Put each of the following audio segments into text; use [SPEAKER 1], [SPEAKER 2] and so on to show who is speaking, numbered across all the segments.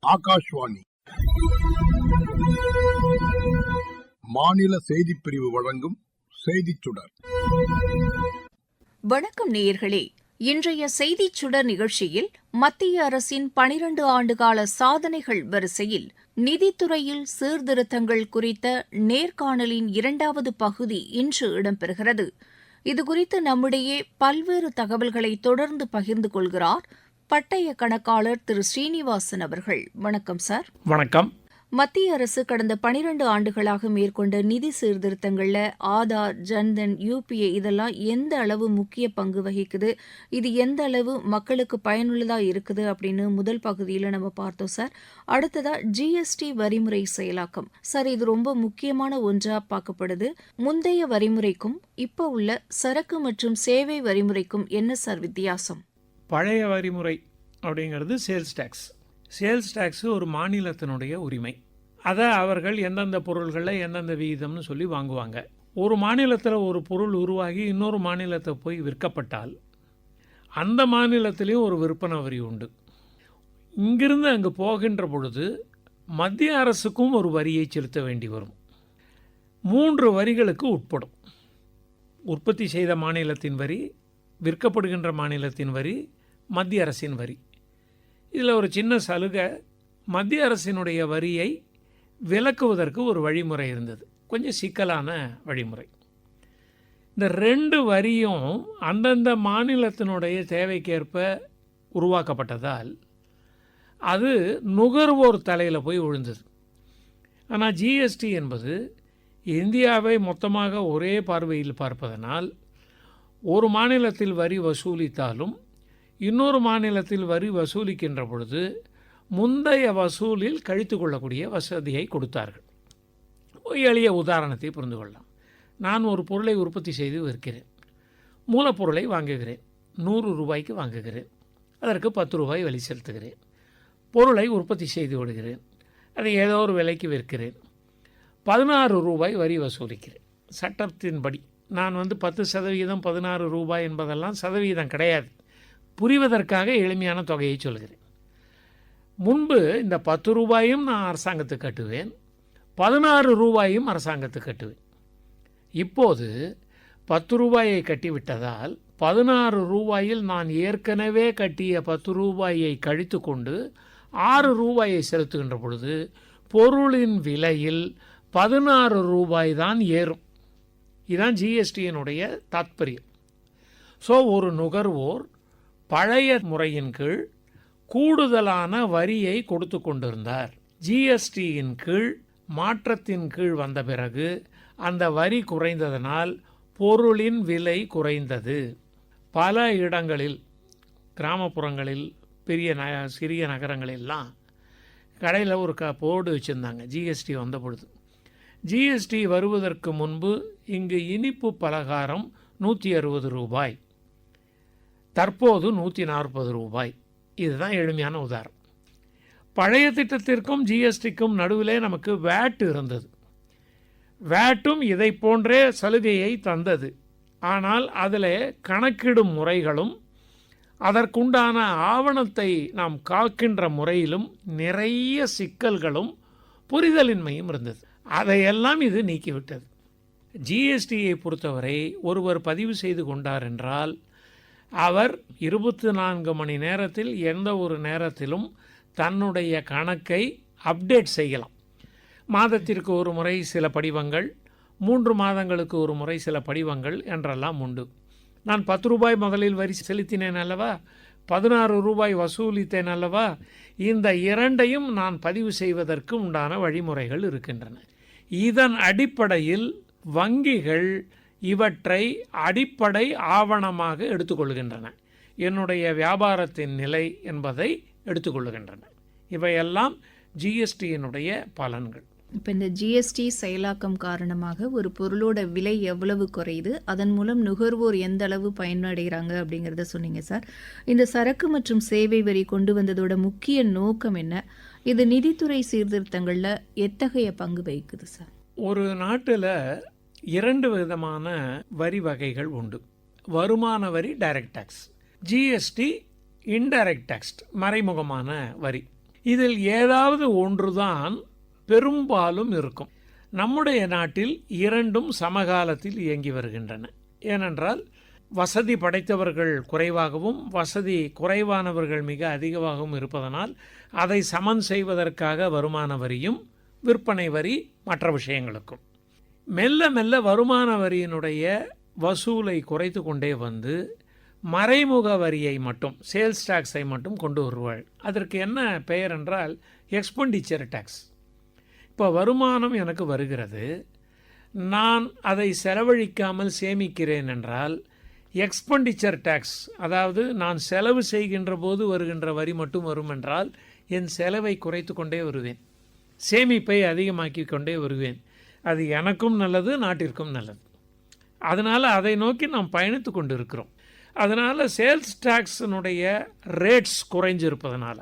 [SPEAKER 1] ஆகாஷ்வாணி மாநில செய்திப்பிரிவு வழங்கும் செய்திச் சுடர்.
[SPEAKER 2] வணக்கம் நேயர்களே. இன்றைய செய்திச் சுடர் நிகழ்ச்சியில் மத்திய அரசின் 12 ஆண்டுகால சாதனைகள் வரிசையில் நிதித்துறையில் சீர்திருத்தங்கள் குறித்த நேர்காணலின் 2வது பகுதி இன்று இடம்பெறுகிறது. இதுகுறித்து நம்மிடையே பல்வேறு தகவல்களை தொடர்ந்து பகிர்ந்து கொள்கிறார் பட்டய கணக்காளர் திரு ஸ்ரீனிவாசன் அவர்கள். வணக்கம் சார்.
[SPEAKER 3] வணக்கம்.
[SPEAKER 2] மத்திய அரசு கடந்த 12 ஆண்டுகளாக மேற்கொண்ட நிதி சீர்திருத்தங்கள்ல ஆதார், ஜன்தன், யுபிஐ இதெல்லாம் எந்த அளவு முக்கிய பங்கு வகிக்குது, இது எந்த அளவு மக்களுக்கு பயனுள்ளதா இருக்குது அப்படின்னு முதல் பகுதியில் நம்ம பார்த்தோம் சார். அடுத்ததா ஜிஎஸ்டி வரிமுறை செயலாக்கம் சார், இது ரொம்ப முக்கியமான ஒன்றா பார்க்கப்படுது. முந்தைய வரிமுறைக்கும் இப்ப உள்ள சரக்கு மற்றும் சேவை வரிமுறைக்கும் என்ன சார் வித்தியாசம்?
[SPEAKER 3] பழைய வரிமுறை அப்படிங்கிறது சேல்ஸ் டேக்ஸ். சேல்ஸ் டேக்ஸு ஒரு மாநிலத்தினுடைய உரிமை. அதை அவர்கள் எந்தெந்த பொருள்களில் எந்தெந்த விகிதம்னு சொல்லி வாங்குவாங்க. ஒரு மாநிலத்தில் ஒரு பொருள் உருவாகி இன்னொரு மாநிலத்தை போய் விற்கப்பட்டால் அந்த மாநிலத்திலையும் ஒரு விற்பனை வரி உண்டு. இங்கிருந்து அங்கு போகின்ற பொழுது மத்திய அரசுக்கும் ஒரு வரியை செலுத்த வேண்டி வரும். 3 வரிகளுக்கு உட்படும். உற்பத்தி செய்த மாநிலத்தின் வரி, விற்கப்படுகின்ற மாநிலத்தின் வரி, மத்திய அரசின் வரி. இதில் ஒரு சின்ன சலுகை, மத்திய அரசினுடைய வரியை விலக்குவதற்கு ஒரு வழிமுறை இருந்தது, கொஞ்சம் சிக்கலான வழிமுறை. இந்த 2 வரியும் அந்தந்த மாநிலத்தினுடைய தேவைக்கேற்ப உருவாக்கப்பட்டதால் அது நுகர்வோர் தலையில் போய் விழுந்தது. ஆனால் ஜிஎஸ்டி என்பது இந்தியாவை மொத்தமாக ஒரே பார்வையில் பார்ப்பதனால் ஒரு மாநிலத்தில் வரி வசூலித்தாலும் இன்னொரு மாநிலத்தில் வரி வசூலிக்கின்ற பொழுது முந்தைய வசூலில் கழித்து கொள்ளக்கூடிய வசதியை கொடுத்தார்கள். எளிய உதாரணத்தை புரிந்து கொள்ளலாம். நான் ஒரு பொருளை உற்பத்தி செய்து விற்கிறேன். மூலப்பொருளை வாங்குகிறேன். 100 ரூபாய்க்கு வாங்குகிறேன். அதற்கு 10 ரூபாய் வரி செலுத்துகிறேன். பொருளை உற்பத்தி செய்து விடுகிறேன். அதை ஏதோ ஒரு விலைக்கு விற்கிறேன். 16 ரூபாய் வரி வசூலிக்கிறேன். சட்டத்தின்படி நான் 10% 16 ரூபாய் என்பதெல்லாம் சதவீதம் கிடையாது. புரிவதற்காக எளிமையான தொகையை சொல்கிறேன். முன்பு இந்த 10 ரூபாயும் நான் அரசாங்கத்துக்கு கட்டுவேன், 16 ரூபாயும் அரசாங்கத்துக்கு கட்டுவேன். இப்போது 10 ரூபாயை கட்டிவிட்டதால் 16 ரூபாயில் நான் ஏற்கனவே கட்டிய 10 ரூபாயை கழித்து கொண்டு 6 ரூபாயை செலுத்துகின்ற பொழுது பொருளின் விலையில் 16 ரூபாய் தான் ஏறும். இதுதான் ஜிஎஸ்டியினுடைய தாத்பரியம். ஸோ ஒரு நுகர்வோர் பழைய முறையின் கீழ் கூடுதலான வரியை கொடுத்து கொண்டிருந்தார். ஜிஎஸ்டியின் கீழ் மாற்றத்தின் கீழ் வந்த பிறகு அந்த வரி குறைந்ததனால் பொருளின் விலை குறைந்தது. பல இடங்களில், கிராமப்புறங்களில், சிறிய நகரங்களெல்லாம் கடையில் ஒரு போர்டு வச்சுருந்தாங்க ஜிஎஸ்டி வந்த பொழுது. ஜிஎஸ்டி வருவதற்கு முன்பு இங்கு இனிப்பு பலகாரம் 160 ரூபாய், தற்போது 140 ரூபாய். இதுதான் எளிமையான உதாரணம். பழைய திட்டத்திற்கும் ஜிஎஸ்டிக்கும் நடுவிலே நமக்கு வேட் இருந்தது. வேட்டும் இதை போன்றே சலுகையை தந்தது. ஆனால் அதில் கணக்கிடும் முறைகளும் அதற்குண்டான ஆவணத்தை நாம் காக்கின்ற முறையிலும் நிறைய சிக்கல்களும் புரிதலின்மையும் இருந்தது. அதையெல்லாம் இது நீக்கிவிட்டது. ஜிஎஸ்டியை பொறுத்தவரை ஒருவர் பதிவு செய்து கொண்டார் என்றால் அவர் 24 மணி நேரத்தில் எந்த ஒரு நேரத்திலும் தன்னுடைய கணக்கை அப்டேட் செய்யலாம். மாதத்திற்கு ஒரு முறை சில படிவங்கள், 3 மாதங்களுக்கு ஒரு முறை சில படிவங்கள் என்றெல்லாம் உண்டு. நான் 10 ரூபாய் முதலில் வரி செலுத்தினேன் அல்லவா, 16 ரூபாய் வசூலித்தேன் அல்லவா, இந்த 2ஐயும் நான் பதிவு செய்வதற்கு உண்டான வழிமுறைகள் இருக்கின்றன. இதன் அடிப்படையில் வங்கிகள் இவற்றை அடிப்படை ஆவணமாக எடுத்துக்கொள்கின்றன. என்னுடைய வியாபாரத்தின் நிலை என்பதை எடுத்துக்கொள்கின்றன. இவையெல்லாம் ஜிஎஸ்டியினுடைய பலன்கள்.
[SPEAKER 2] இப்போ இந்த ஜிஎஸ்டி செயலாக்கம் காரணமாக ஒரு பொருளோட விலை எவ்வளவு குறையுது, அதன் மூலம் நுகர்வோர் எந்த அளவு பயனடைகிறாங்க அப்படிங்கிறத சொன்னீங்க சார். இந்த சரக்கு மற்றும் சேவை வரி கொண்டு வந்ததோட முக்கிய நோக்கம் என்ன? இது நிதித்துறை சீர்திருத்தங்களில் எத்தகைய பங்கு வகிக்குது சார்?
[SPEAKER 3] ஒரு நாட்டில் 2 விதமான வரி வகைகள் உண்டு. வருமான வரி, direct tax. GST indirect tax, மறைமுகமான வரி. இதில் ஏதாவது ஒன்றுதான் பெரும்பாலும் இருக்கும். நம்முடைய நாட்டில் இரண்டும் சமகாலத்தில் இயங்கி வருகின்றன. ஏனென்றால் வசதி படைத்தவர்கள் குறைவாகவும் வசதி குறைவானவர்கள் மிக அதிகமாகவும் இருப்பதனால் அதை சமன் செய்வதற்காக வருமான வரியும் விற்பனை வரி மற்ற விஷயங்களுக்கும் மெல்ல மெல்ல வருமான வரியினுடைய வசூலை குறைத்து கொண்டே வந்து மறைமுக வரியை மட்டும், சேல்ஸ் டாக்ஸை மட்டும் கொண்டு வருவாள். அதற்கு என்ன பெயர் என்றால் எக்ஸ்பெண்டிச்சர் டாக்ஸ். இப்போ வருமானம் எனக்கு வருகிறது, நான் அதை செலவழிக்காமல் சேமிக்கிறேன் என்றால் எக்ஸ்பெண்டிச்சர் டாக்ஸ், அதாவது நான் செலவு செய்கின்ற போது வருகின்ற வரி மட்டும் வரும் என்றால் என் செலவை குறைத்து கொண்டே வருவேன், சேமிப்பை அதிகமாக்கி கொண்டே வருவேன். அது எனக்கும் நல்லது, நாட்டிற்கும் நல்லது. அதனால் அதை நோக்கி நாம் பயணித்து கொண்டு இருக்கிறோம். அதனால் சேல்ஸ் டாக்ஸினுடைய ரேட்ஸ் குறைஞ்சிருப்பதனால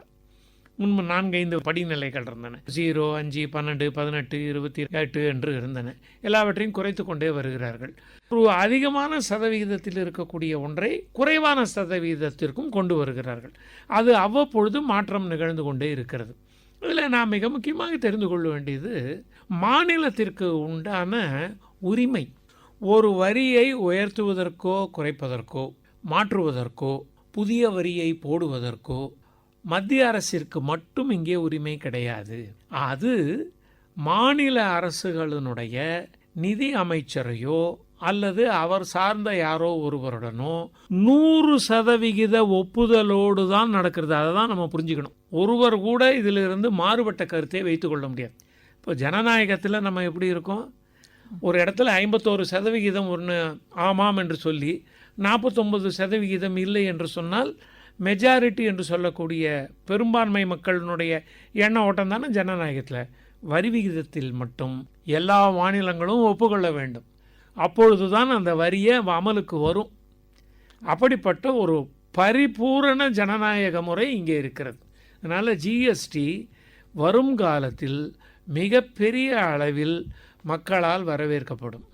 [SPEAKER 3] முன்பு 4-5 படிநிலைகள் இருந்தன. 0, 5, 12, 18, 28 என்று இருந்தன. எல்லாவற்றையும் குறைத்து கொண்டே வருகிறார்கள். ஒரு அதிகமான சதவிகிதத்தில் இருக்கக்கூடிய ஒன்றை குறைவான சதவிகிதத்திற்கும் கொண்டு வருகிறார்கள். அது அவ்வப்பொழுது மாற்றம் நிகழ்ந்து கொண்டே இருக்கிறது. இதில் நான் மிக முக்கியமாக தெரிந்து கொள்ள வேண்டியது மாநிலத்திற்கு உண்டான உரிமை. ஒரு வரியை உயர்த்துவதற்கோ குறைப்பதற்கோ மாற்றுவதற்கோ புதிய வரியை போடுவதற்கோ மத்திய அரசிற்கு மட்டும் இங்கே உரிமை கிடையாது. அது மாநில அரசுகளினுடைய நிதி அமைச்சரையோ அல்லது அவர் சார்ந்த யாரோ ஒருவருடனோ 100% ஒப்புதலோடு தான் நடக்கிறது. அதை தான் நம்ம புரிஞ்சுக்கணும். ஒருவர் கூட இதிலிருந்து மாறுபட்ட கருத்தை வைத்து கொள்ள முடியாது. இப்போ ஜனநாயகத்தில் நம்ம எப்படி இருக்கோம், ஒரு இடத்துல 51% ஒன்று ஆமாம் என்று சொல்லி 49% இல்லை என்று சொன்னால் மெஜாரிட்டி என்று சொல்லக்கூடிய பெரும்பான்மை மக்களினுடைய எண்ண ஓட்டம் தானே ஜனநாயகத்தில். வரி விகிதத்தில் மட்டும் எல்லா மாநிலங்களும் ஒப்புக்கொள்ள வேண்டும். அப்பொழுது தான் அந்த வரியை அமலுக்கு வரும். அப்படிப்பட்ட ஒரு பரிபூரண ஜனநாயக முறை இங்கே இருக்கிறது. அதனால் ஜிஎஸ்டி வரும் காலத்தில் மிகப்பெரிய அளவில் மக்களால் வரவேற்கப்படும்.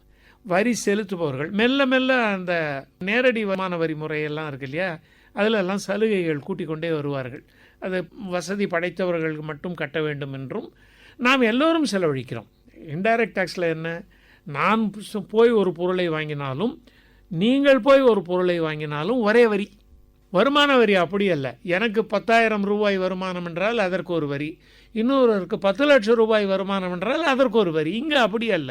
[SPEAKER 3] வரி செலுத்துபவர்கள் மெல்ல மெல்ல அந்த நேரடி வருமான வரி முறையெல்லாம் இருக்கு இல்லையா, அதிலெல்லாம் சலுகைகள் கூட்டிக் கொண்டே வருவார்கள். அது வசதி படைத்தவர்களுக்கு மட்டும் கட்ட வேண்டும் என்றும் நாம் எல்லோரும் செலவழிக்கிறோம். இன்டைரக்ட் டேக்ஸில் என்ன, நான் போய் ஒரு பொருளை வாங்கினாலும் நீங்கள் போய் ஒரு பொருளை வாங்கினாலும் ஒரே வரி. வருமான வரி அப்படி அல்ல. எனக்கு 10,000 ரூபாய் வருமானம் என்றால் அதற்கு ஒரு வரி, இன்னொருவருக்கு 10 லட்சம் ரூபாய் வருமானம் என்றால் அதற்கு ஒரு வரி. இங்கே அப்படி அல்ல,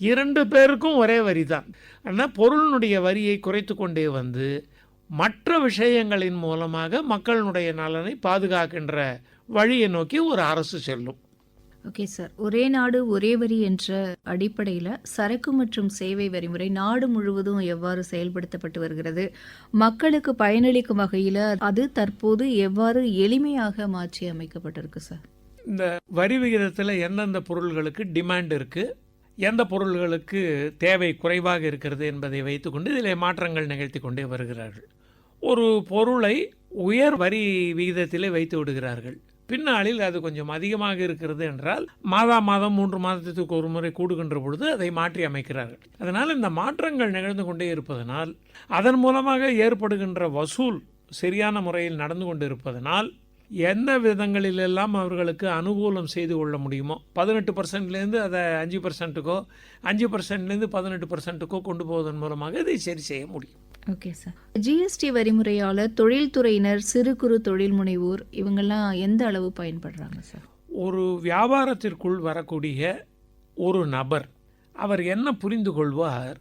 [SPEAKER 3] 2 பேருக்கும் ஒரே வரி தான். ஆனால் பொருளினுடைய வரியை குறைத்து கொண்டே வந்து மற்ற விஷயங்களின் மூலமாக மக்களினுடைய நலனை பாதுகாக்கின்ற வழியை நோக்கி ஒரு அரசு செல்லும்.
[SPEAKER 2] ஓகே சார், ஒரே நாடு ஒரே வரி என்ற அடிப்படையில் சரக்கு மற்றும் சேவை வரிமுறை நாடு முழுவதும் எவ்வாறு செயல்படுத்தப்பட்டு வருகிறது, மக்களுக்கு பயனளிக்கும் வகையில் அது தற்போது எவ்வாறு எளிமையாக மாற்றி அமைக்கப்பட்டிருக்கு சார்?
[SPEAKER 3] இந்த வரி விகிதத்தில் எந்தெந்த பொருள்களுக்கு டிமாண்ட் இருக்குது, எந்த பொருள்களுக்கு தேவை குறைவாக இருக்கிறது என்பதை வைத்துக்கொண்டு இதில் மாற்றங்கள் நிகழ்த்தி கொண்டே வருகிறார்கள். ஒரு பொருளை உயர் வரி விகிதத்திலே வைத்து விடுகிறார்கள். பின்னாளில் அது கொஞ்சம் அதிகமாக இருக்கிறது என்றால் மாதம் 3 மாதத்துக்கு ஒரு முறை கூடுகின்ற பொழுது அதை மாற்றி அமைக்கிறார்கள். அதனால் இந்த மாற்றங்கள் நிகழ்ந்து கொண்டே இருப்பதனால் அதன் மூலமாக ஏற்படுகின்ற வசூல் சரியான முறையில் நடந்து கொண்டு இருப்பதனால் எந்த விதங்களிலெல்லாம் அவர்களுக்கு அனுகூலம் செய்து கொள்ள முடியுமோ 18%லேருந்து அதை 5%க்கோ 5%லேருந்து 18%க்கோ கொண்டு போவதன் மூலமாக இதை சரி செய்ய முடியும்.
[SPEAKER 2] ஓகே சார், ஜிஎஸ்டி வரிமுறையால் தொழில்துறையினர், சிறு குறு தொழில் முனைவோர் இவங்கெல்லாம் எந்த அளவு பயன்படுறாங்க சார்?
[SPEAKER 3] ஒரு வியாபாரத்திற்குள் வரக்கூடிய ஒரு நபர் அவர் என்ன புரிந்து கொள்வார்,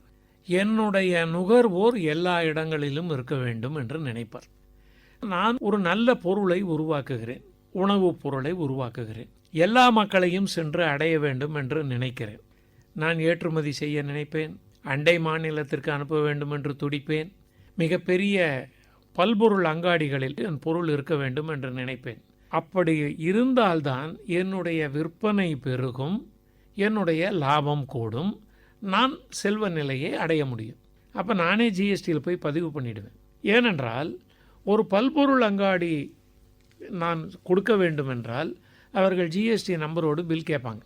[SPEAKER 3] என்னுடைய நுகர்வோர் எல்லா இடங்களிலும் இருக்க வேண்டும் என்று நினைப்பார். நான் ஒரு நல்ல பொருளை உருவாக்குகிறேன், உணவுப் பொருளை உருவாக்குகிறேன், எல்லா மக்களையும் சென்று அடைய வேண்டும் என்று நினைக்கிறேன். நான் ஏற்றுமதி செய்ய நினைப்பேன், அண்டை மாநிலத்திற்கு அனுப்ப வேண்டும் என்று துடிப்பேன், மிகப்பெரிய பல்பொருள் அங்காடிகளில் என் பொருள் இருக்க வேண்டும் என்று நினைப்பேன். அப்படி இருந்தால்தான் என்னுடைய விற்பனை பெருகும், என்னுடைய லாபம் கூடும், நான் செல்வ நிலையை அடைய முடியும். அப்போ நானே ஜிஎஸ்டியில் போய் பதிவு பண்ணிடுவேன். ஏனென்றால் ஒரு பல்பொருள் அங்காடி நான் கொடுக்க வேண்டும் என்றால் அவர்கள் ஜிஎஸ்டி நம்பரோடு பில் கேட்பாங்க.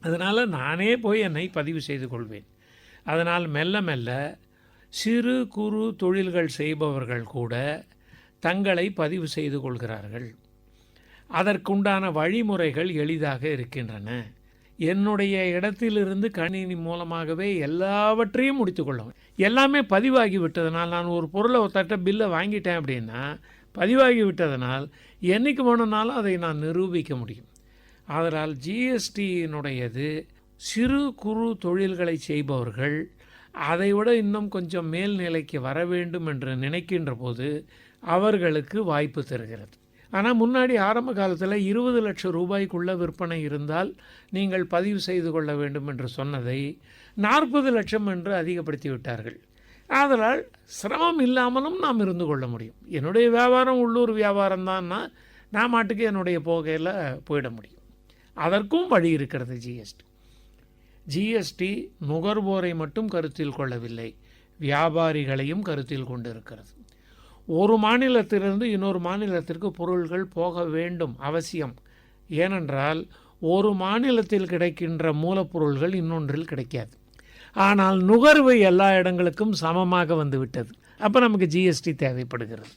[SPEAKER 3] அதனால் நானே போய் என்னை பதிவு செய்து கொள்வேன். அதனால் மெல்ல மெல்ல சிறு குறு தொழில்கள் செய்பவர்கள் கூட தங்களை பதிவு செய்து கொள்கிறார்கள். அதற்குண்டான வழிமுறைகள் எளிதாக இருக்கின்றன. என்னுடைய இடத்திலிருந்து கணினி மூலமாகவே எல்லாவற்றையும் முடித்து கொள்ளும். எல்லாமே பதிவாகி விட்டதனால், நான் ஒரு பொருளை ஒருத்தட்ட பில்லை வாங்கிட்டேன் அப்படின்னா பதிவாகி விட்டதனால் என்றைக்கு வேணும்னாலும் அதை நான் நிரூபிக்க முடியும். அதனால் ஜிஎஸ்டியினுடையது சிறு குறு தொழில்களை செய்பவர்கள் அதைவிட இன்னும் கொஞ்சம் மேல்நிலைக்கு வர வேண்டும் என்று நினைக்கின்ற போது அவர்களுக்கு வாய்ப்பு தருகிறது. ஆனால் முன்னாடி ஆரம்ப காலத்தில் 20 லட்சம் ரூபாய்க்குள்ள விற்பனை இருந்தால் நீங்கள் பதிவு செய்து கொள்ள வேண்டும் என்று சொன்னதை 40 லட்சம் என்று அதிகப்படுத்தி விட்டார்கள். அதனால் சிரமம் இல்லாமலும் நாம் இருந்து கொள்ள முடியும். என்னுடைய வியாபாரம் உள்ளூர் வியாபாரம் தான்னா நான் மாட்டுக்கு என்னுடைய போகையில் போயிட முடியும். அதற்கும் வழி இருக்கிறது. ஜிஎஸ்டி நுகர்வோரை மட்டும் கருத்தில் கொள்ளவில்லை, வியாபாரிகளையும் கருத்தில் கொண்டு இருக்கிறது. ஒரு மாநிலத்திலிருந்து இன்னொரு மாநிலத்திற்கு பொருள்கள் போக வேண்டும், அவசியம். ஏனென்றால் ஒரு மாநிலத்தில் கிடைக்கின்ற மூலப்பொருள்கள் இன்னொன்றில் கிடைக்காது. ஆனால் நுகர்வு எல்லா இடங்களுக்கும் சமமாக வந்துவிட்டது. அப்போ நமக்கு ஜிஎஸ்டி தேவைப்படுகிறது.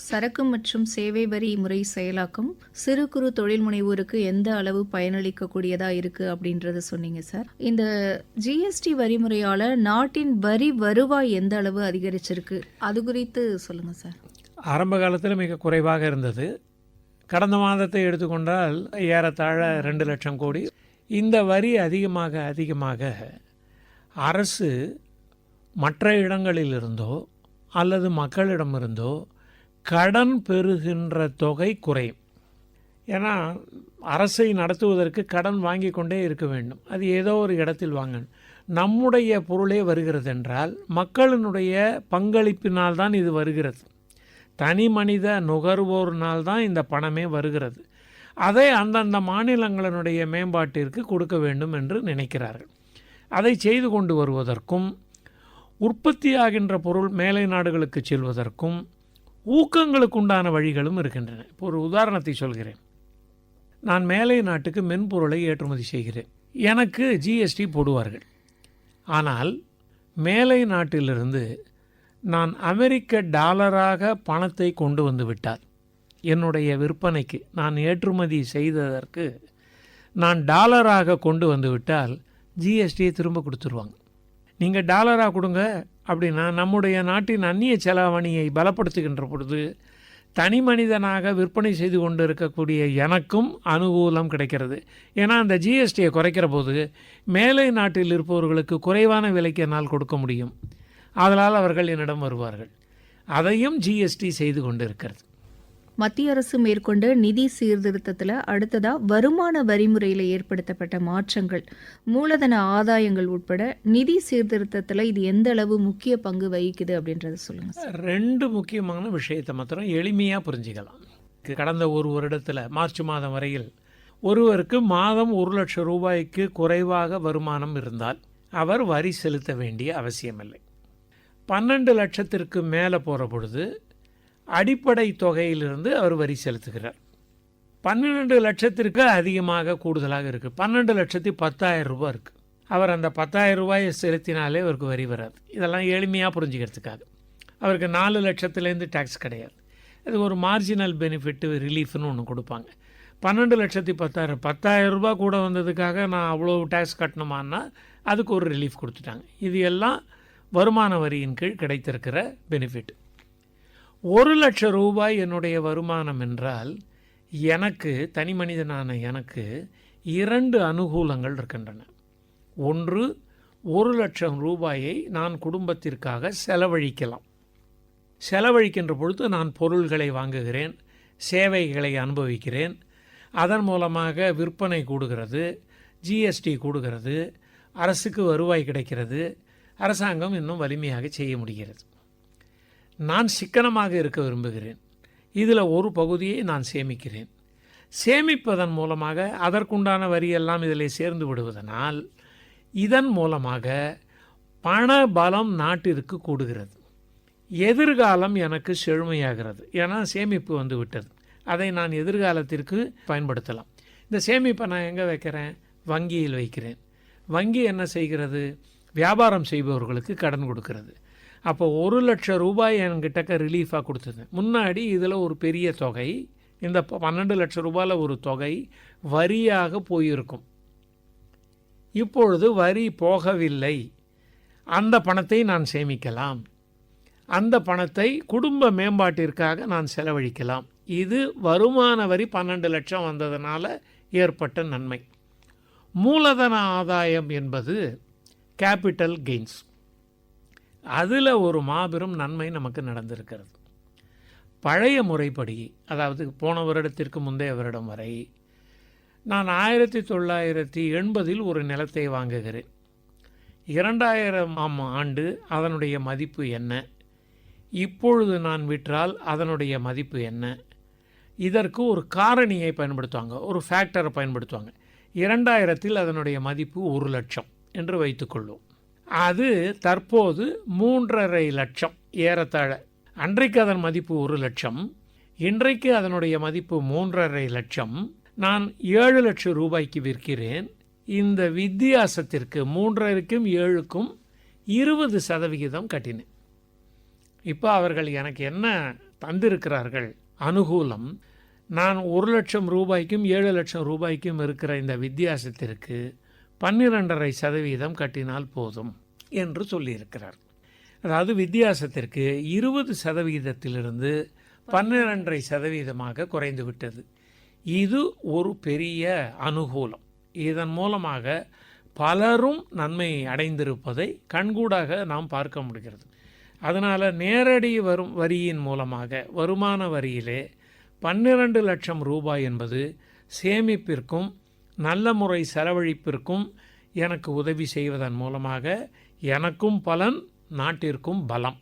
[SPEAKER 2] சரக்கு மற்றும் சேவை வரி முறை செயலாக்கம் சிறு குறு தொழில் முனைவோருக்கு எந்த அளவு பயனளிக்கக்கூடியதா இருக்கு அப்படின்றத சொன்னீங்க சார். இந்த ஜிஎஸ்டி வரிமுறையால நாட்டின் வரி வருவாய் எந்த அளவு அதிகரிச்சிருக்கு, அது குறித்து சொல்லுங்க சார்.
[SPEAKER 3] ஆரம்ப காலத்தில் மிக குறைவாக இருந்தது. கடந்த மாதத்தை எடுத்துக்கொண்டால் ஏறத்தாழ 2 லட்சம் கோடி. இந்த வரி அதிகமாக அரசு மற்ற இடங்களிலிருந்தோ அல்லது மக்களிடமிருந்தோ கடன் பெறுகின்ற தொகை குறையும். ஏன்னா அரசை நடத்துவதற்கு கடன் வாங்கி கொண்டே இருக்க வேண்டும். அது ஏதோ ஒரு இடத்தில் வாங்கணும். நம்முடைய பொருளே வருகிறது என்றால் மக்களினுடைய பங்களிப்பினால் தான் இது வருகிறது. தனி மனித நுகர்வோர்னால் தான் இந்த பணமே வருகிறது. அதை அந்தந்த மாநிலங்களினுடைய மேம்பாட்டிற்கு கொடுக்க வேண்டும் என்று நினைக்கிறார்கள். அதை செய்து கொண்டு வருவதற்கும் உற்பத்தியாகின்ற பொருள் மேலை நாடுகளுக்கு செல்வதற்கும் ஊக்கங்களுக்கு உண்டான வழிகளும் இருக்கின்றன. இப்போ ஒரு உதாரணத்தை சொல்கிறேன். நான் மேலை நாட்டுக்கு மென்பொருளை ஏற்றுமதி செய்கிறேன். எனக்கு ஜிஎஸ்டி போடுவார்கள். ஆனால் மேலை நாட்டிலிருந்து நான் அமெரிக்க டாலராக பணத்தை கொண்டு வந்து விட்டால், என்னுடைய விற்பனைக்கு நான் ஏற்றுமதி செய்ததற்கு நான் டாலராக கொண்டு வந்து விட்டால் ஜிஎஸ்டியை திரும்ப கொடுத்துருவாங்க. நீங்கள் டாலராக கொடுங்க அப்படின்னா நம்முடைய நாட்டின் அந்நிய செலாவணியை பலப்படுத்துகின்ற பொழுது தனி மனிதனாக விற்பனை செய்து கொண்டு இருக்கக்கூடிய எனக்கும் அனுகூலம் கிடைக்கிறது. ஏன்னா அந்த ஜிஎஸ்டியை குறைக்கிற போது மேலை நாட்டில் இருப்பவர்களுக்கு குறைவான விலைக்கு என்னால் கொடுக்க முடியும். அதனால் அவர்கள் என்னிடம் வருவார்கள். அதையும் ஜிஎஸ்டி செய்து கொண்டு இருக்கிறது.
[SPEAKER 2] மத்திய அரசு மேற்கொண்ட நிதி சீர்திருத்தத்தில் அடுத்ததா வருமான வரிமுறையில் ஏற்படுத்தப்பட்ட மாற்றங்கள், மூலதன ஆதாயங்கள் உட்பட நிதி சீர்திருத்தத்தில் இது எந்த அளவு முக்கிய பங்கு வகிக்குது அப்படின்றத சொல்லுங்க சார்.
[SPEAKER 3] 2 முக்கியமான விஷயத்தை மாத்திரம் எளிமையாக புரிஞ்சுக்கலாம். கடந்த ஒரு வருடத்தில் மார்ச் மாதம் வரையில் ஒருவருக்கு மாதம் 1 லட்சம் ரூபாய்க்கு குறைவாக வருமானம் இருந்தால் அவர் வரி செலுத்த வேண்டிய அவசியமில்லை. 12 லட்சத்திற்கு மேலே போகிற பொழுது அடிப்படை தொகையிலிருந்து அவர் வரி செலுத்துகிறார். 12 லட்சத்திற்கு அதிகமாக கூடுதலாக இருக்குது. 12 லட்சத்தி 10,000 ரூபாய் இருக்குது. அவர் அந்த 10,000 ரூபாயை செலுத்தினாலே அவருக்கு வரி வராது. இதெல்லாம் எளிமையாக புரிஞ்சுக்கிறதுக்காக. அவருக்கு 4 லட்சத்துலேருந்து டேக்ஸ் கிடையாது. அது ஒரு மார்ஜினல் பெனிஃபிட்டு ரிலீஃப்னு ஒன்று கொடுப்பாங்க. 12 லட்சத்தி 10,000 10,000 ரூபாய் கூட வந்ததுக்காக நான் அவ்வளோ டேக்ஸ் கட்டணுமான்னா அதுக்கு ஒரு ரிலீஃப் கொடுத்துட்டாங்க. இது எல்லாம் வருமான வரியின் கீழ் கிடைத்திருக்கிற பெனிஃபிட். 1 லட்சம் ரூபாய் என்னுடைய வருமானம் என்றால் எனக்கு, தனி மனிதனான எனக்கு 2 அனுகூலங்கள் இருக்கின்றன. ஒன்று, 1 லட்சம் ரூபாயை நான் குடும்பத்திற்காக செலவழிக்கலாம். செலவழிக்கின்ற பொழுது நான் பொருள்களை வாங்குகிறேன், சேவைகளை அனுபவிக்கிறேன். அதன் மூலமாக விற்பனை கூடுகிறது, ஜிஎஸ்டி கூடுகிறது, அரசுக்கு வருவாய் கிடைக்கிறது, அரசாங்கம் இன்னும் வலிமையாக செய்ய முடிகிறது. நான் சிக்கனமாக இருக்க விரும்புகிறேன். இதில் ஒரு பகுதியை நான் சேமிக்கிறேன். சேமிப்பதன் மூலமாக அதற்குண்டான வரியெல்லாம் இதில் சேர்ந்து விடுவதனால் இதன் மூலமாக பண பலம் நாட்டிற்கு கூடுகிறது. எதிர்காலம் எனக்கு செழுமையாகிறது. ஏன்னா சேமிப்பு வந்து விட்டது. அதை நான் எதிர்காலத்திற்கு பயன்படுத்தலாம். இந்த சேமிப்பை நான் எங்கே வைக்கிறேன்? வங்கியில் வைக்கிறேன். வங்கி என்ன செய்கிறது? வியாபாரம் செய்பவர்களுக்கு கடன் கொடுக்கிறது. அப்போ 1 லட்சம் ரூபாய் என்கிட்டக்க ரிலீஃபாக கொடுத்தது. முன்னாடி இதில் ஒரு பெரிய தொகை இந்த 12 லட்சம் ரூபாயில் ஒரு தொகை வரியாக போயிருக்கும். இப்பொழுது வரி போகவில்லை, அந்த பணத்தை நான் சேமிக்கலாம், அந்த பணத்தை குடும்ப மேம்பாட்டிற்காக நான் செலவழிக்கலாம். இது வருமான வரி 12 லட்சம் வந்ததுனால ஏற்பட்ட நன்மை. மூலதன ஆதாயம் என்பது கேபிட்டல் கெயின்ஸ். அதில் ஒரு மாபெரும் நன்மை நமக்கு நடந்திருக்கிறது. பழைய முறைப்படி, அதாவது போன வருடத்திற்கு முந்தைய வருடம் வரை நான் 1980 ஒரு நிலத்தை வாங்குகிறேன். 2000ஆம் ஆண்டு அதனுடைய மதிப்பு என்ன, இப்பொழுது நான் விற்றால் அதனுடைய மதிப்பு என்ன, இதற்கு ஒரு காரணியை பயன்படுத்துவாங்க, ஒரு ஃபேக்டரை பயன்படுத்துவாங்க. 2000 அதனுடைய மதிப்பு 1 லட்சம் என்று வைத்துக்கொள்வோம். அது தற்போது 3.5 லட்சம் ஏறத்தாழ. அன்றைக்கு அதன் மதிப்பு 1 லட்சம், இன்றைக்கு அதனுடைய மதிப்பு 3.5 லட்சம். நான் 7 லட்சம் ரூபாய்க்கு விற்கிறேன். இந்த வித்தியாசத்திற்கு 3.5க்கும் 7க்கும் 20% கட்டினேன். இப்போ அவர்கள் எனக்கு என்ன தந்திருக்கிறார்கள் அனுகூலம்? நான் 1 லட்சம் ரூபாய்க்கும் 7 லட்சம் ரூபாய்க்கும் இருக்கிற இந்த வித்தியாசத்திற்கு 12.5% கட்டினால் போதும் என்று சொல்லியிருக்கிறார். அதாவது வித்தியாசத்திற்கு 20%இலிருந்து 12.5% குறைந்து விட்டது. இது ஒரு பெரிய அனுகூலம். இதன் மூலமாக பலரும் நன்மை அடைந்திருப்பதை கண்கூடாக நாம் பார்க்க முடிகிறது. அதனால் நேரடி வரியின் மூலமாக வருமான வரியிலே 12 லட்சம் ரூபாய் என்பது சேமிப்பிற்கும் நல்ல முறை செலவழிப்பிற்கும் எனக்கு உதவி செய்வதன் மூலமாக எனக்கும் பலன், நாட்டிற்கும் பலம்.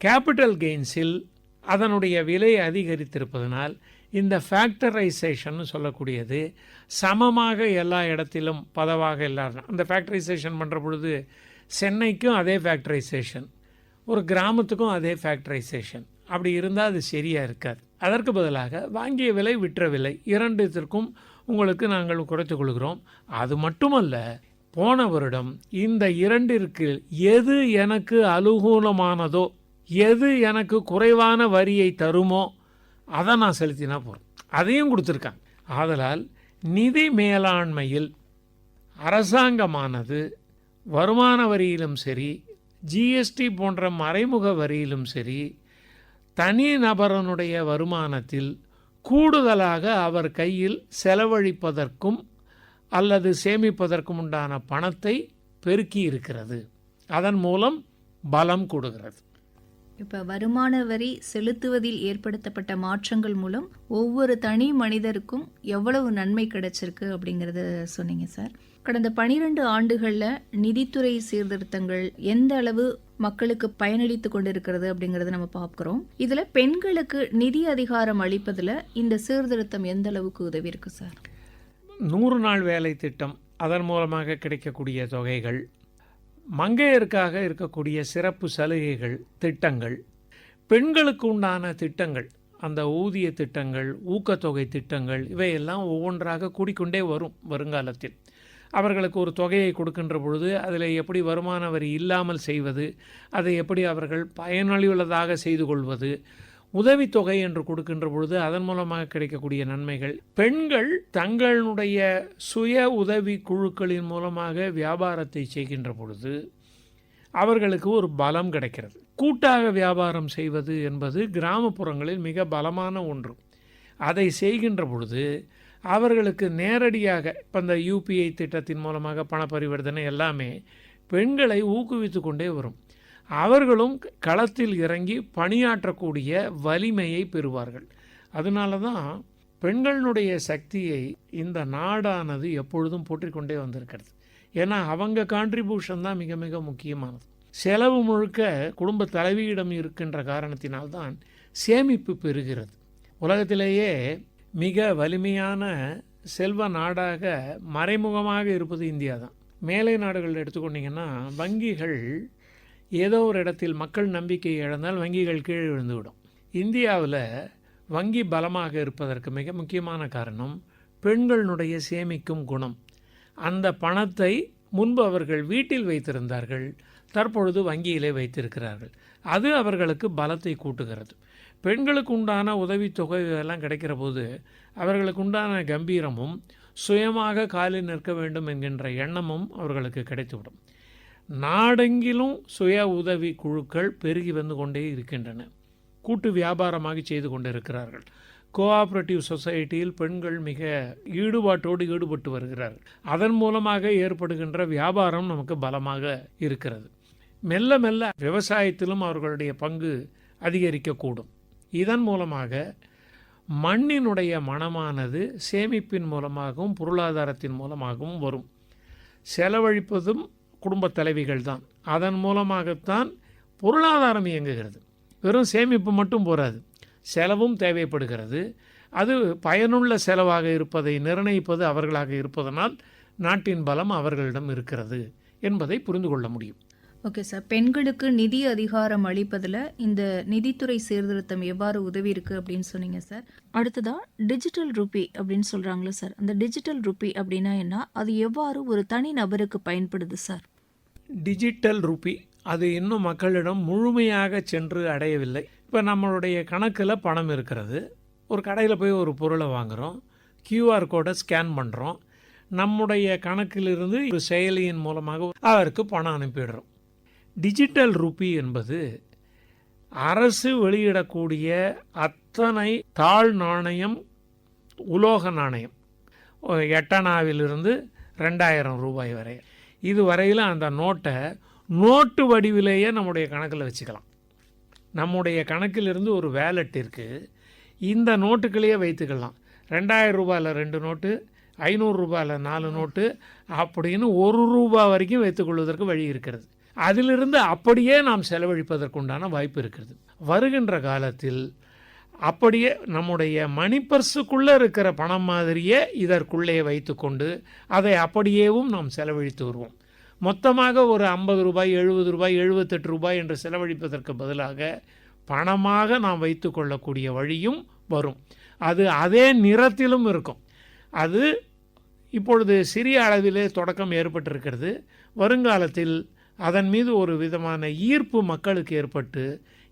[SPEAKER 3] கேபிட்டல் கெயின்ஸில் அதனுடைய விலை அதிகரித்திருப்பதனால் இந்த ஃபேக்டரைசேஷன் சொல்லக்கூடியது சமமாக எல்லா இடத்திலும் பதவாக எல்லாரும் அந்த ஃபேக்டரைசேஷன் பண்ணுற பொழுது சென்னைக்கும் அதே ஃபேக்டரைசேஷன், ஒரு கிராமத்துக்கும் அதே ஃபேக்டரைசேஷன், அப்படி இருந்தால் அது சரியாக இருக்காது. அதற்கு பதிலாக வாங்கிய விலை விற்ற விலை இரண்டுத்திற்கும் உங்களுக்கு நாங்கள் குறைத்து கொள்கிறோம். அது மட்டுமல்ல, போன வருடம் இந்த இரண்டிற்கு எது எனக்கு அனுகூலமானதோ, எது எனக்கு குறைவான வரியை தருமோ அதை நான் செலுத்தினா போகிறோம், அதையும் கொடுத்துருக்காங்க. ஆதலால் நிதி மேலாண்மையில் அரசாங்கமானது வருமான வரியிலும் சரி, ஜிஎஸ்டி போன்ற மறைமுக வரியிலும் சரி, தனி நபரனுடைய வருமானத்தில் கூடுதலாக அவர் கையில் செலவழிப்பதற்கும் அல்லது சேமிப்பதற்கும் உண்டான பணத்தை பெருக்கி இருக்கிறது. அதன் மூலம் பலம் கூடுகிறது.
[SPEAKER 2] இப்போ வருமான வரி செலுத்துவதில் ஏற்படுத்தப்பட்ட மாற்றங்கள் மூலம் ஒவ்வொரு தனி மனிதருக்கும் எவ்வளவு நன்மை கிடைச்சிருக்கு அப்படிங்கிறத சொன்னீங்க சார். கடந்த 12 ஆண்டுகளில் நிதித்துறை சீர்திருத்தங்கள் எந்த அளவு மக்களுக்கு பயனளித்து கொண்டிருக்கிறது அப்படிங்கிறத நம்ம பார்க்குறோம். இதில் பெண்களுக்கு நிதி அதிகாரம் அளிப்பதில் இந்த சீர்திருத்தம் எந்த அளவுக்கு உதவி இருக்கு சார்?
[SPEAKER 3] 100 நாள் வேலை திட்டம், அதன் மூலமாக கிடைக்கக்கூடிய தொகைகள், மங்கையருக்காக இருக்கக்கூடிய சிறப்பு சலுகைகள், திட்டங்கள், பெண்களுக்கு உண்டான திட்டங்கள், அந்த ஊதிய திட்டங்கள், ஊக்கத்தொகை திட்டங்கள், இவையெல்லாம் ஒவ்வொன்றாக கூடிக்கொண்டே வரும். வருங்காலத்தில் அவர்களுக்கு ஒரு தொகையை கொடுக்கின்ற பொழுது அதில் எப்படி வருமான வரி இல்லாமல் செய்வது, அதை எப்படி அவர்கள் பயனுள்ளதாக செய்து கொள்வது, உதவித்தொகை என்று கொடுக்கின்ற பொழுது அதன் மூலமாக கிடைக்கக்கூடிய நன்மைகள், பெண்கள் தங்களுடைய சுய உதவி குழுக்களின் மூலமாக வியாபாரத்தை செய்கின்ற பொழுது அவர்களுக்கு ஒரு பலம் கிடைக்கிறது. கூட்டாக வியாபாரம் செய்வது என்பது கிராமப்புறங்களில் மிக பலமான ஒன்று. அதை செய்கின்ற பொழுது அவர்களுக்கு நேரடியாக இப்போ இந்த யூபிஐ திட்டத்தின் மூலமாக பண பரிவர்த்தனை எல்லாமே பெண்களை ஊக்குவித்து கொண்டே வரும். அவர்களும் களத்தில் இறங்கி பணியாற்றக்கூடிய வலிமையை பெறுவார்கள். அதனால தான் பெண்களுடைய சக்தியை இந்த நாடானது எப்பொழுதும் போற்றிக்கொண்டே வந்திருக்கிறது. ஏன்னா அவங்க கான்ட்ரிபியூஷன் தான் மிக மிக முக்கியமானது. செலவு முழுக்க குடும்ப தலைவியிடம் இருக்கின்ற காரணத்தினால்தான் சேமிப்பு பெறுகிறது. உலகத்திலேயே மிக வலிமையான செல்வ நாடாக மறைமுகமாக இருப்பது இந்தியா தான். மேலை நாடுகள் எடுத்துக்கொண்டிங்கன்னா வங்கிகள் ஏதோ ஒரு இடத்தில் மக்கள் நம்பிக்கை இழந்தால் வங்கிகள் கீழே விழுந்துவிடும். இந்தியாவில் வங்கி பலமாக இருப்பதற்கு மிக முக்கியமான காரணம் பெண்களுடைய சேமிக்கும் குணம். அந்த பணத்தை முன்பு அவர்கள் வீட்டில் வைத்திருந்தார்கள், தற்பொழுது வங்கியிலே வைத்திருக்கிறார்கள். அது அவர்களுக்கு பலத்தை கூட்டுகிறது. பெண்களுக்கு உண்டான உதவித்தொகை இதெல்லாம் கிடைக்கிற போது அவர்களுக்கு உண்டான கம்பீரமும் சுயமாக காலில் நிற்க வேண்டும் என்கின்ற எண்ணமும் அவர்களுக்கு கிடைத்துவிடும். நாடெங்கிலும் சுய உதவி குழுக்கள் பெருகி வந்து கொண்டே இருக்கின்றன. கூட்டு வியாபாரமாக செய்து கொண்டிருக்கிறார்கள். கோஆப்ரேட்டிவ் சொசைட்டியில் பெண்கள் மிக ஈடுபாட்டோடு ஈடுபட்டு வருகிறார்கள். அதன் மூலமாக ஏற்படுகின்ற வியாபாரம் நமக்கு பலமாக இருக்கிறது. மெல்ல மெல்ல விவசாயத்திலும் அவர்களுடைய பங்கு அதிகரிக்கக்கூடும். இதன் மூலமாக மண்ணினுடைய மனமானது சேமிப்பின் மூலமாகவும் பொருளாதாரத்தின் மூலமாகவும் வரும். செலவழிப்பதும் குடும்பத் தலைவிகள் தான். அதன் மூலமாகத்தான் பொருளாதாரம் இயங்குகிறது. வெறும் சேமிப்பு மட்டும் போராது, செலவும் தேவைப்படுகிறது. அது பயனுள்ள செலவாக இருப்பதை நிர்ணயிப்பது அவர்களாக இருப்பதனால் நாட்டின் பலம் அவர்களிடம் இருக்கிறது என்பதை புரிந்து கொள்ள முடியும்.
[SPEAKER 2] ஓகே சார், பெண்களுக்கு நிதி அதிகாரம் அளிப்பதில் இந்த நிதித்துறை சீர்திருத்தம் எவ்வாறு உதவி இருக்குது அப்படின்னு சொன்னீங்க சார். அடுத்ததாக டிஜிட்டல் ருப்பி அப்படின்னு சொல்கிறாங்களே சார், அந்த டிஜிட்டல் ருப்பி அப்படின்னா என்ன, அது எவ்வாறு ஒரு தனி நபருக்கு பயன்படுது சார்?
[SPEAKER 3] டிஜிட்டல் ருப்பி அது இன்னும் மக்களிடம் முழுமையாக சென்று அடையவில்லை. இப்போ நம்மளுடைய கணக்கில் பணம் இருக்கிறது. ஒரு கடையில் போய் ஒரு பொருளை வாங்குகிறோம், QR கோடை ஸ்கேன் பண்ணுறோம், நம்முடைய கணக்கிலிருந்து ஒரு செயலியின் மூலமாக அவருக்கு பணம் அனுப்பிடுறோம். டிஜிட்டல் ருப்பி என்பது அரசு வெளியிடக்கூடிய அத்தனை தாழ் நாணயம், உலோக நாணயம், 8 அணாவிலிருந்து 2000 ரூபாய் வரை, இது வரையில் அந்த நோட்டை நோட்டு வடிவிலேயே நம்முடைய கணக்கில் வச்சுக்கலாம். நம்முடைய கணக்கிலிருந்து ஒரு வேலெட் இருக்குது, இந்த நோட்டுகளையே வைத்துக்கலாம். 2000 ரூபாயில் 2 நோட்டு, 500 ரூபாயில் 4 நோட்டு அப்படின்னு 1 ரூபா வரைக்கும் வைத்துக்கொள்வதற்கு வழி இருக்கிறது. அதிலிருந்து அப்படியே நாம் செலவழிப்பதற்குண்டான வாய்ப்பு இருக்கிறது. வருகின்ற காலத்தில் அப்படியே நம்முடைய மணி பர்ஸுக்குள்ளே இருக்கிற பணம் மாதிரியே இதற்குள்ளே வைத்து கொண்டு அதை அப்படியேவும் நாம் செலவழித்து வருவோம். மொத்தமாக ஒரு 50 ரூபாய், 70 ரூபாய், 78 ரூபாய் என்று செலவழிப்பதற்கு பதிலாக பணமாக நாம் வைத்து கொள்ளக்கூடிய வழியும் வரும். அது அதே நிறத்திலும் இருக்கும். அது இப்பொழுது சிறிய அளவிலே தொடக்கம் ஏற்பட்டிருக்கிறது. வருங்காலத்தில் அதன் மீது ஒரு விதமான ஈர்ப்பு மக்களுக்கு ஏற்பட்டு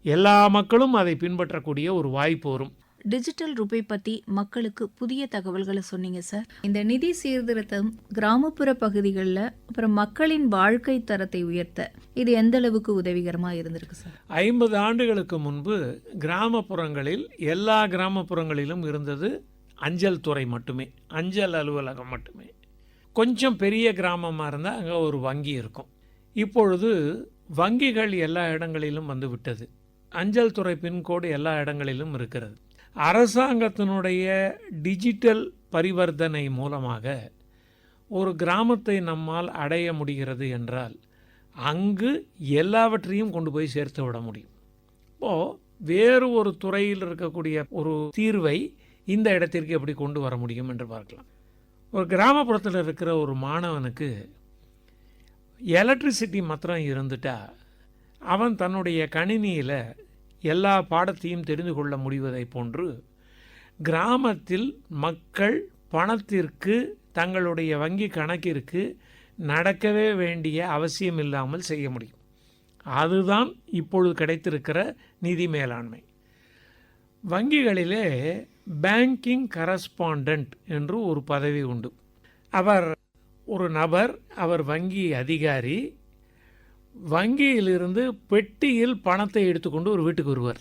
[SPEAKER 3] எல்லா மக்களும் அதை பின்பற்றக்கூடிய ஒரு வாய்ப்பு வரும்.
[SPEAKER 2] டிஜிட்டல் ரூபே பற்றி மக்களுக்கு புதிய தகவல்களை சொன்னீங்க சார். இந்த நிதி சீர்திருத்தம் கிராமப்புற பகுதிகளில் அப்புறம் மக்களின் வாழ்க்கை தரத்தை உயர்த்த இது எந்த அளவுக்கு உதவிகரமாக இருந்திருக்கு சார்?
[SPEAKER 3] 50 ஆண்டுகளுக்கு முன்பு கிராமப்புறங்களில் எல்லா கிராமப்புறங்களிலும் இருந்தது அஞ்சல் துறை மட்டுமே, அஞ்சல் அலுவலகம் மட்டுமே. கொஞ்சம் பெரிய கிராமமாக இருந்தால் அங்கே ஒரு வங்கி இருக்கும். இப்பொழுது வங்கிகள் எல்லா இடங்களிலும் வந்து விட்டது. அஞ்சல் துறை பின்கோடு எல்லா இடங்களிலும் இருக்கிறது. அரசாங்கத்தினுடைய டிஜிட்டல் பரிவர்த்தனை மூலமாக ஒரு கிராமத்தை நம்மால் அடைய முடிகிறது என்றால் அங்கு எல்லாவற்றையும் கொண்டு போய் சேர்த்து விட முடியும். இப்போது வேறு ஒரு துறையில் இருக்கக்கூடிய ஒரு தீர்வை இந்த இடத்திற்கு எப்படி கொண்டு வர முடியும் என்று பார்க்கலாம். ஒரு கிராமப்புறத்தில் இருக்கிற ஒரு மாணவனுக்கு எலக்ட்ரிசிட்டி மாத்திரம் இருந்துட்டா அவன் தன்னுடைய கணினியில் எல்லா பாடத்தையும் தெரிந்து கொள்ள முடிவதை போன்று கிராமத்தில் மக்கள் பணத்திற்கு தங்களுடைய வங்கி கணக்கிற்கு நடக்கவே வேண்டிய அவசியம் இல்லாமல் செய்ய முடியும். அதுதான் இப்பொழுது கிடைத்திருக்கிற நிதி மேலாண்மை. வங்கிகளிலே பேங்கிங் கரஸ்பாண்டன்ட் என்று ஒரு பதவி உண்டு. அவர் ஒரு நபர், அவர் வங்கி அதிகாரி. வங்கியிலிருந்து பெட்டியில் பணத்தை எடுத்துக்கொண்டு ஒரு வீட்டுக்கு வருவார்.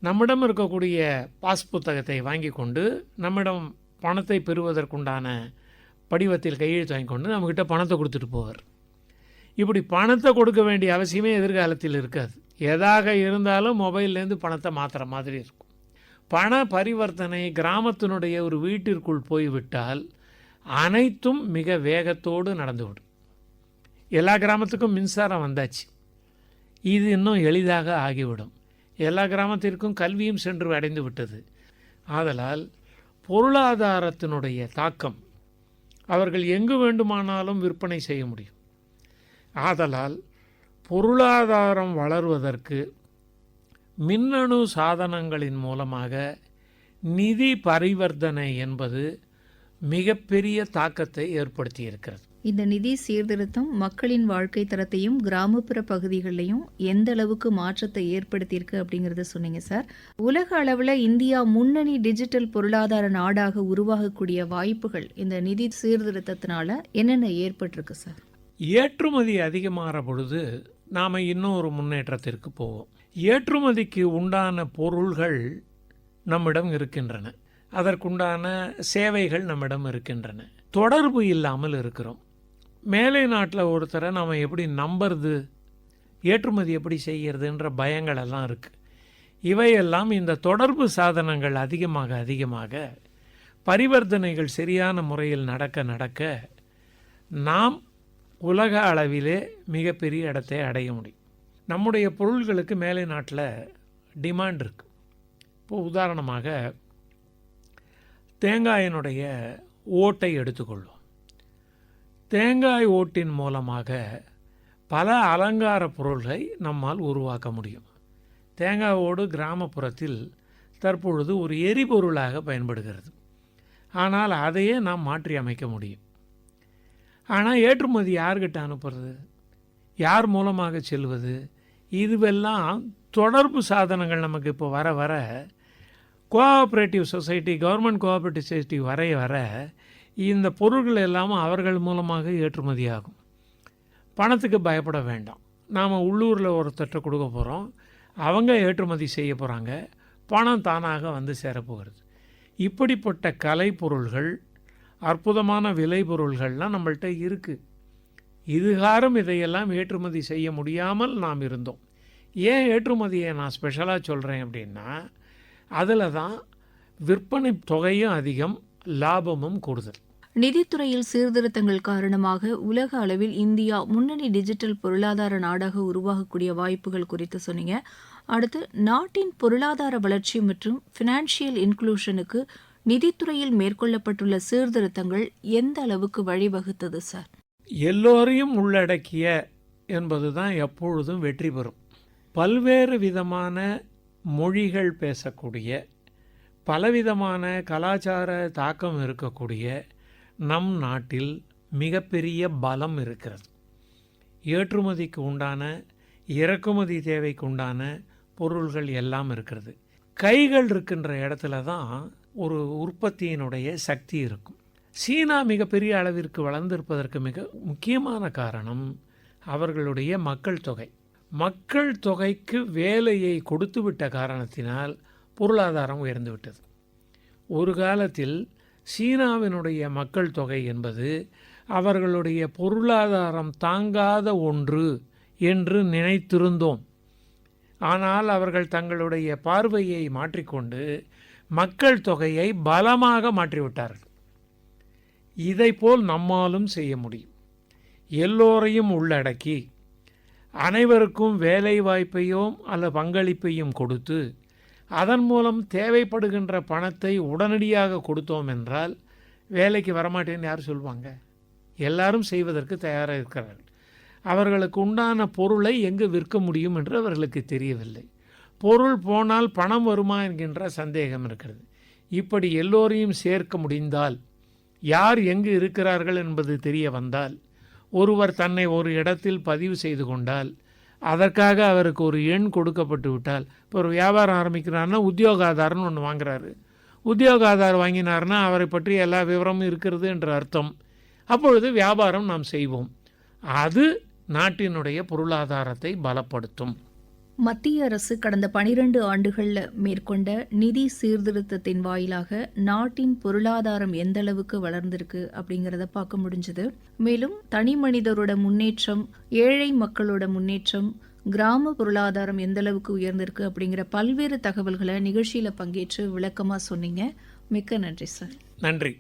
[SPEAKER 3] நம்மிடம் இருக்கக்கூடிய பாஸ் புத்தகத்தை வாங்கி கொண்டு நம்மிடம் பணத்தை பெறுவதற்குண்டான படிவத்தில் கையெழுத்து வாங்கி கொண்டு நம்மக்கிட்ட பணத்தை கொடுத்துட்டு போவார். இப்படி பணத்தை கொடுக்க வேண்டிய அவசியமே எதிர்காலத்தில் இருக்காது. எதாக இருந்தாலும் மொபைல்லேருந்து பணத்தை மாற்றுற மாதிரி இருக்கும். பண பரிவர்த்தனை கிராமத்தினுடைய ஒரு வீட்டிற்குள் போய்விட்டால் அனைத்தும் மிக வேகத்தோடு நடந்துவிடும். எல்லா கிராமத்துக்கும் மின்சாரம் வந்தாச்சு, இது இன்னும் எளிதாக ஆகிவிடும். எல்லா கிராமத்திற்கும் கல்வியும் சென்று அடைந்து விட்டது. ஆதலால் பொருளாதாரத்தினுடைய தாக்கம் அவர்கள் எங்கு வேண்டுமானாலும் விற்பனை செய்ய முடியும். ஆதலால் பொருளாதாரம் வளர்வதற்கு மின்னணு சாதனங்களின் மூலமாக நிதி பரிவர்த்தனை என்பது மிகப்பெரிய தாக்கத்தை ஏற்படுத்தி இருக்கிறது.
[SPEAKER 2] இந்த நிதி சீர்திருத்தம் மக்களின் வாழ்க்கை தரத்தையும் கிராமப்புற பகுதிகளிலையும் எந்த அளவுக்கு மாற்றத்தை ஏற்படுத்தியிருக்கு அப்படிங்கறத சொன்னீங்க சார். உலக அளவில் இந்தியா முன்னணி டிஜிட்டல் பொருளாதார நாடாக உருவாகக்கூடிய வாய்ப்புகள் இந்த நிதி சீர்திருத்தத்தினால என்னென்ன ஏற்பட்டிருக்கு சார்?
[SPEAKER 3] ஏற்றுமதி அதிகமாகிற பொழுது நாம் இன்னும் ஒரு முன்னேற்றத்திற்கு போவோம். ஏற்றுமதிக்கு உண்டான பொருள்கள் நம்மிடம் இருக்கின்றன, அதற்குண்டான சேவைகள் நம்மிடம் இருக்கின்றன. தொடர்பு இல்லாமல் இருக்கிறோம். மேலை நாட்டில் ஒருத்தரை நாம் எப்படி நம்புறது, ஏற்றுமதி எப்படி செய்கிறதுன்ற பயங்கள் எல்லாம் இருக்குது. இவையெல்லாம் இந்த தொடர்பு சாதனங்கள் அதிகமாக பரிவர்த்தனைகள் சரியான முறையில் நடக்க நாம் உலக அளவிலே மிகப்பெரிய இடத்தை அடைய முடியும். நம்முடைய பொருள்களுக்கு மேலை நாட்டில் டிமாண்ட் இருக்குது. இப்போ உதாரணமாக தேங்காயினுடைய ஓட்டை எடுத்துக்கொள்வோம். தேங்காய் ஓட்டின் மூலமாக பல அலங்கார பொருள்களை நம்மால் உருவாக்க முடியும். தேங்காய் ஓடு கிராமப்புறத்தில் தற்பொழுது ஒரு எரிபொருளாக பயன்படுகிறது. ஆனால் அதையே நாம் மாற்றி அமைக்க முடியும். ஆனால் ஏற்றுமதி யார்கிட்ட அனுப்புறது, யார் மூலமாக செல்வது, இதுவெல்லாம் தொடர்பு சாதனங்கள் நமக்கு இப்போ வர cooperative society, government cooperative society வர இந்த பொருட்கள் எல்லாமும் அவர்கள் மூலமாக ஏற்றுமதி ஆகும். பணத்துக்கு பயப்பட வேண்டாம். நாம் உள்ளூரில் ஒருத்தட்ட கொடுக்க போகிறோம், அவங்க ஏற்றுமதி செய்ய போகிறாங்க, பணம் தானாக வந்து சேரப்போகிறது. இப்படிப்பட்ட கலை பொருள்கள், அற்புதமான விலை பொருள்கள்லாம் நம்மள்கிட்ட இருக்குது. இதுகாரம் இதையெல்லாம் ஏற்றுமதி செய்ய முடியாமல் நாம் இருந்தோம். ஏன் ஏற்றுமதியை நான் ஸ்பெஷலாக சொல்கிறேன் அப்படின்னா, அதில் தான் விற்பனை தொகையும் அதிகம், லாபமும் கூடுதல்.
[SPEAKER 2] நிதித்துறையில் சீர்திருத்தங்கள் காரணமாக உலக அளவில் இந்தியா முன்னணி டிஜிட்டல் பொருளாதார நாடாக உருவாகக்கூடிய வாய்ப்புகள் குறித்து சொன்னீங்க. அடுத்து, நாட்டின் பொருளாதார வளர்ச்சி மற்றும் ஃபினான்ஷியல் இன்க்ளூஷனுக்கு நிதித்துறையில் மேற்கொள்ளப்பட்டுள்ள சீர்திருத்தங்கள் எந்த அளவுக்கு வழிவகுத்தது சார்?
[SPEAKER 3] எல்லோரையும் உள்ளடக்கிய என்பது தான் எப்பொழுதும் வெற்றி பெறும். பல்வேறு விதமான மொழிகள் பேசக்கூடிய, பலவிதமான கலாச்சார தாக்கம் இருக்கக்கூடிய நம் நாட்டில் மிகப்பெரிய பலம் இருக்கிறது. ஏற்றுமதிக்கு உண்டான, இறக்குமதி தேவைக்கு உண்டான பொருள்கள் எல்லாம் இருக்கிறது. கைகள் இருக்கின்ற இடத்துல தான் ஒரு உற்பத்தியினுடைய சக்தி இருக்கும். சீனா மிகப்பெரிய அளவிற்கு வளர்ந்திருப்பதற்கு மிக முக்கியமான காரணம் அவர்களுடைய மக்கள் தொகை. மக்கள் தொகைக்கு வேலையை கொடுத்துவிட்ட காரணத்தினால் பொருளாதாரம் உயர்ந்துவிட்டது. ஒரு காலத்தில் சீனாவினுடைய மக்கள் தொகை என்பது அவர்களுடைய பொருளாதாரம் தாங்காத ஒன்று என்று நினைத்திருந்தோம். ஆனால் அவர்கள் தங்களுடைய பார்வையை மாற்றிக்கொண்டு மக்கள் தொகையை பலமாக மாற்றிவிட்டார்கள். இதைப்போல் நம்மாலும் செய்ய முடியும். எல்லோரையும் உள்ளடக்கி அனைவருக்கும் வேலை வாய்ப்பையும் அல்ல பங்களிப்பையும் கொடுத்து அதன் மூலம் தேவைப்படுகின்ற பணத்தை உடனடியாக கொடுத்தோம் என்றால் வேலைக்கு வரமாட்டேன்னு யார் சொல்லுவாங்க? எல்லாரும் செய்வதற்கு தயாராக இருக்கிறார்கள். அவர்களுக்கு உண்டான பொருளை எங்கு விற்க முடியும் என்று அவர்களுக்கு தெரியவில்லை. பொருள் போனால் பணம் வருமா என்கின்ற சந்தேகம் இருக்கிறது. இப்படி எல்லோரையும் சேர்க்க முடிந்தால், யார் எங்கு இருக்கிறார்கள் என்பது தெரிய வந்தால், ஒருவர் தன்னை ஒரு இடத்தில் பதிவு செய்து கொண்டால், அதற்காக அவருக்கு ஒரு எண் கொடுக்கப்பட்டு விட்டால், இப்போ ஒரு வியாபாரம் ஆரம்பிக்கிறாருன்னா உத்தியோக ஆதாரம்னு ஒன்று வாங்குறாரு. உத்தியோக ஆதாரம் வாங்கினார்னா அவரை பற்றி எல்லா விவரமும் இருக்கிறது என்ற அர்த்தம். அப்பொழுது வியாபாரம் நாம் செய்வோம். அது நாட்டினுடைய பொருளாதாரத்தை பலப்படுத்தும்.
[SPEAKER 2] மத்திய அரசு கடந்த 12 ஆண்டுகளில் மேற்கொண்ட நிதி சீர்திருத்தத்தின் வாயிலாக நாட்டின் பொருளாதாரம் எந்த அளவுக்கு வளர்ந்திருக்கு அப்படிங்கிறத பார்க்க முடிஞ்சது. மேலும் தனி மனிதரோட முன்னேற்றம், ஏழை மக்களோட முன்னேற்றம், கிராம பொருளாதாரம் எந்த அளவுக்கு உயர்ந்திருக்கு அப்படிங்கிற பல்வேறு தகவல்களை நிகழ்ச்சியில் பங்கேற்று விளக்கமாக சொன்னீங்க. மிக்க நன்றி சார்.
[SPEAKER 3] நன்றி.